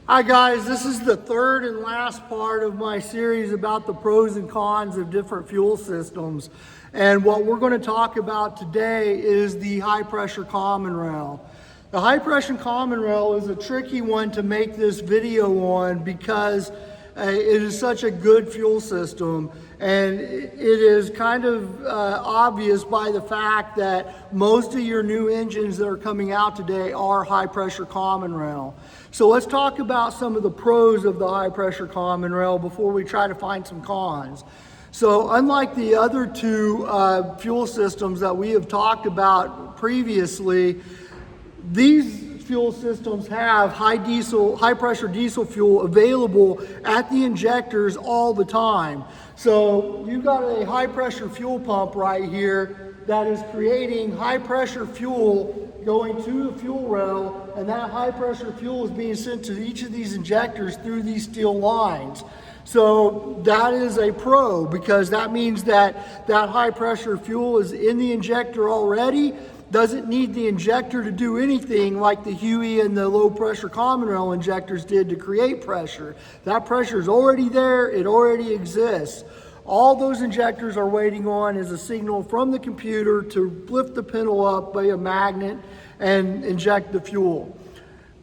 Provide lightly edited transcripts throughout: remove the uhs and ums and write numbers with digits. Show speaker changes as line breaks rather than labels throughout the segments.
Hi guys, this is the third and last part of my series about the pros and cons of different fuel systems. And what we're going to talk about today is the high pressure common rail. The high pressure common rail is a tricky one to make this video on because it is such a good fuel system, and it is kind of obvious by the fact that most of your new engines that are coming out today are high pressure common rail. So let's talk about some of the pros of the high pressure common rail before we try to find some cons. So unlike the other two fuel systems that we have talked about previously, these fuel systems have high pressure diesel fuel available at the injectors all the time. So you've got a high pressure fuel pump right here that is creating high pressure fuel going to the fuel rail, and that high pressure fuel is being sent to each of these injectors through these steel lines. So that is a pro, because that means that that high pressure fuel is in the injector already, doesn't need the injector to do anything like the HUE and the low pressure common rail injectors did to create pressure. That pressure is already there, it already exists. All those injectors are waiting on is a signal from the computer to lift the pintle up by a magnet and inject the fuel.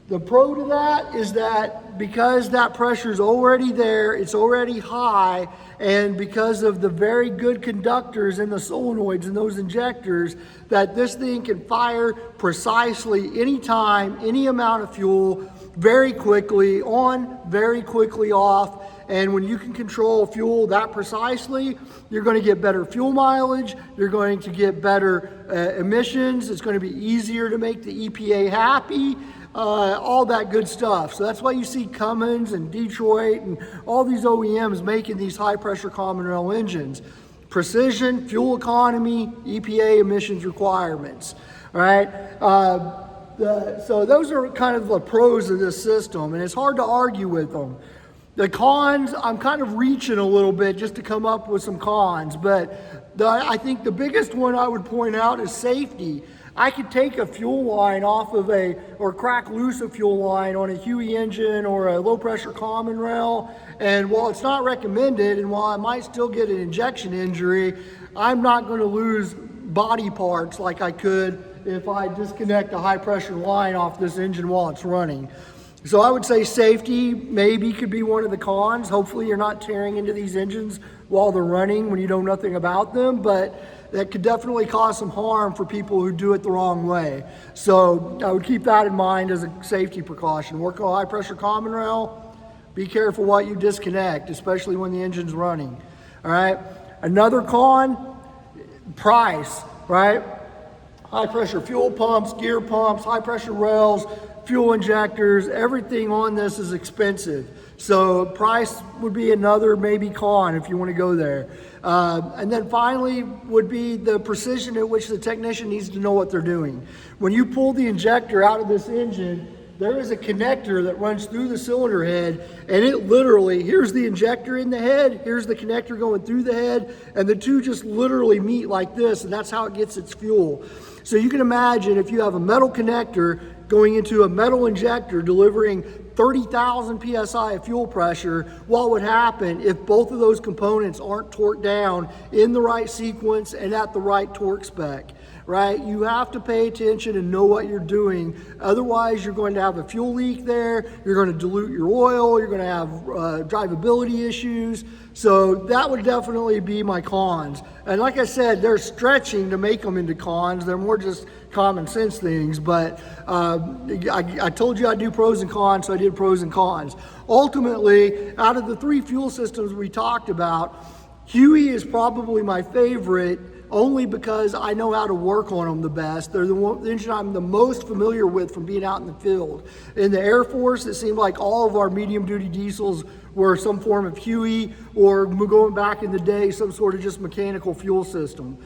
The pro to that is that because that pressure is already there, it's already high, and because of the very good conductors in the solenoids in those injectors, that this thing can fire precisely anytime, any amount of fuel, very quickly on, very quickly off. And when you can control fuel that precisely, you're going to get better fuel mileage, you're going to get better emissions, it's going to be easier to make the EPA happy, all that good stuff. So that's why you see Cummins and Detroit and all these OEMs making these high pressure common rail engines. Precision, fuel economy, EPA emissions requirements, all right? So those are kind of the pros of this system, and it's hard to argue with them. The cons, I'm kind of reaching a little bit just to come up with some cons, but I think the biggest one I would point out is safety. I could take a fuel line off of or crack loose a fuel line on a HUE engine or a low pressure common rail, and while it's not recommended, and while I might still get an injection injury, I'm not going to lose body parts like I could if I disconnect a high pressure line off this engine while it's running. So I would say safety maybe could be one of the cons. Hopefully you're not tearing into these engines while they're running when you know nothing about them, but that could definitely cause some harm for people who do it the wrong way. So I would keep that in mind as a safety precaution. Work on high pressure common rail, be careful what you disconnect, especially when the engine's running. All right. Another con, price, right? High pressure fuel pumps, gear pumps, high pressure rails, fuel injectors, everything on this is expensive. So price would be another maybe con if you want to go there. And then finally would be the precision at which the technician needs to know what they're doing. When you pull the injector out of this engine, there is a connector that runs through the cylinder head, and it literally, here's the injector in the head, here's the connector going through the head, and the two just literally meet like this, and that's how it gets its fuel. So you can imagine if you have a metal connector going into a metal injector delivering 30,000 PSI of fuel pressure, what would happen if both of those components aren't torqued down in the right sequence and at the right torque spec, right? You have to pay attention and know what you're doing. Otherwise, you're going to have a fuel leak there, you're going to dilute your oil, you're going to have drivability issues. So that would definitely be my cons. And like I said, they're stretching to make them into cons. They're more just common sense things, but I told you I'd do pros and cons, so I did pros and cons. Ultimately, out of the three fuel systems we talked about, HUE is probably my favorite, only because I know how to work on them the best. They're the engine I'm the most familiar with from being out in the field. In the Air Force, it seemed like all of our medium-duty diesels were some form of HUE, or going back in the day, some sort of just mechanical fuel system.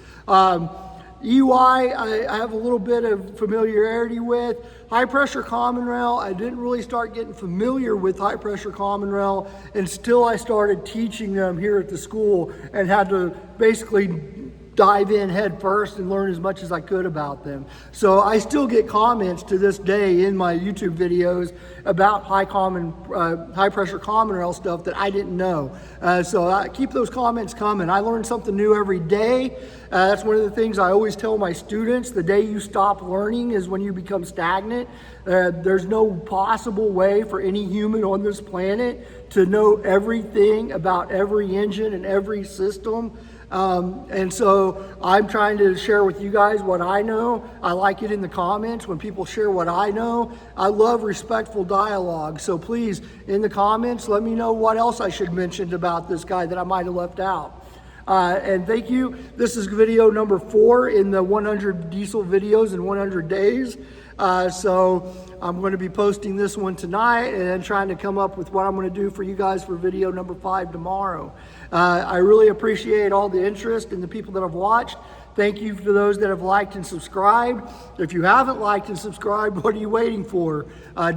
EY, I have a little bit of familiarity with. High pressure common rail, I didn't really start getting familiar with high pressure common rail until I started teaching them here at the school and had to basically dive in head first and learn as much as I could about them. So I still get comments to this day in my YouTube videos about high pressure common rail stuff that I didn't know. So I keep those comments coming. I learn something new every day. That's one of the things I always tell my students. The day you stop learning is when you become stagnant. There's no possible way for any human on this planet to know everything about every engine and every system. And so I'm trying to share with you guys what I know. I like it in the comments when people share what I know. I love respectful dialogue. So please, in the comments, let me know what else I should mention about this guy that I might have left out. And thank you. This is video number 4 in the 100 diesel videos in 100 days. So I'm going to be posting this one tonight and trying to come up with what I'm going to do for you guys for video number 5 tomorrow. I really appreciate all the interest and the people that have watched. Thank you for those that have liked and subscribed. If you haven't liked and subscribed, what are you waiting for?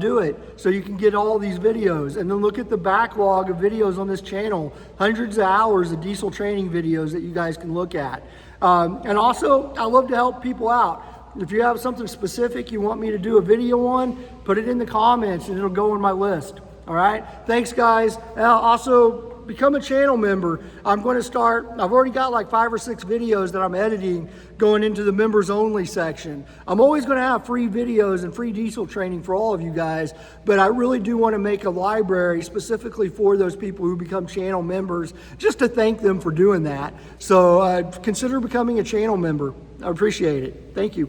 Do it so you can get all these videos. And then look at the backlog of videos on this channel. Hundreds of hours of diesel training videos that you guys can look at. And also, I love to help people out. If you have something specific you want me to do a video on, put it in the comments and it'll go on my list. All right? Thanks, guys. Also, become a channel member. I'm going to start, I've already got like 5 or 6 videos that I'm editing going into the members only section. I'm always going to have free videos and free diesel training for all of you guys, but I really do want to make a library specifically for those people who become channel members, just to thank them for doing that. So consider becoming a channel member. I appreciate it. Thank you.